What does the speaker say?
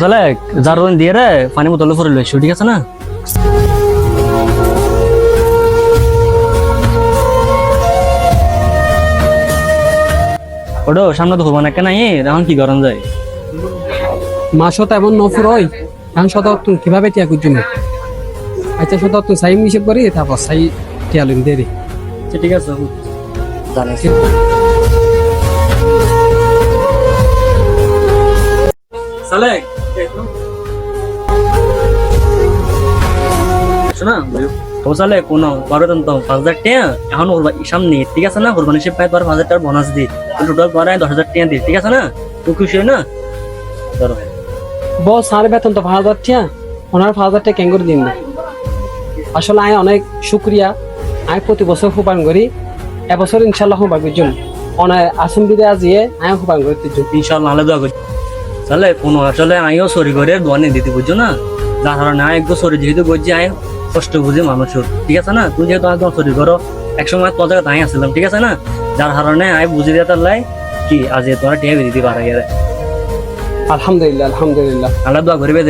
তাহলে যার দিয়ে রে পানি বোতলে ভরে লইছো, ঠিক আছে না? ওটা সামনে তো হবো না কেন, এখন কি করান যায়? মাসও তো এমন নফর হয়, এখন শতাব্দী কিভাবে টিয়া করছি না? আচ্ছা শতাব্দী সাই হিসেব করি, তারপর সাই টিয়া লিন দেরি। আচ্ছা, ঠিক আছে, জানিস। চলে শোনা তো চলে কোনো বারো তো 5,000 টাকা এখন সামনে, ঠিক আছে না? কোরবানি সে পাই 5,000 টাকার বোনাস দি, টোটাল পরে 10,000 টাকা দি, ঠিক আছে না? তো খুশি হয় না? ধরো বস সার বেতন তো 5,000 টিয়া, ওনার 5,000 টাকা কেন করে দিন না? আসলে আমি অনেক শুক্রিয়া, আমি প্রতি বছর হুপান করি, এবছর ইনশাল্লাহ হুপান করছি অনেক আসন বিদে আজিয়ে আমি হুপান করতে ইনশাল্লাহ আলাদা দোয়া করি। চলে কোনো আসলে আমিও সরি করে দোয়া নিয়ে দিতে বুঝছো না? যার কারণে আমি একদম সরি যেহেতু করছি, আমি কষ্ট বুঝি মানুষের, ঠিক আছে না? তুই যেহেতু একদম সরি করো, একসময় তোর জায়গায় তাই আসছিলাম, ঠিক আছে না? যার কারণে আমি বুঝি দিয়ে তার লাই কি আজ তোরা টিয়া দিতে পারে। আলহামদুলিল্লাহ আলহামদুলিল্লাহ। আল্লাহ দোয়া করবে।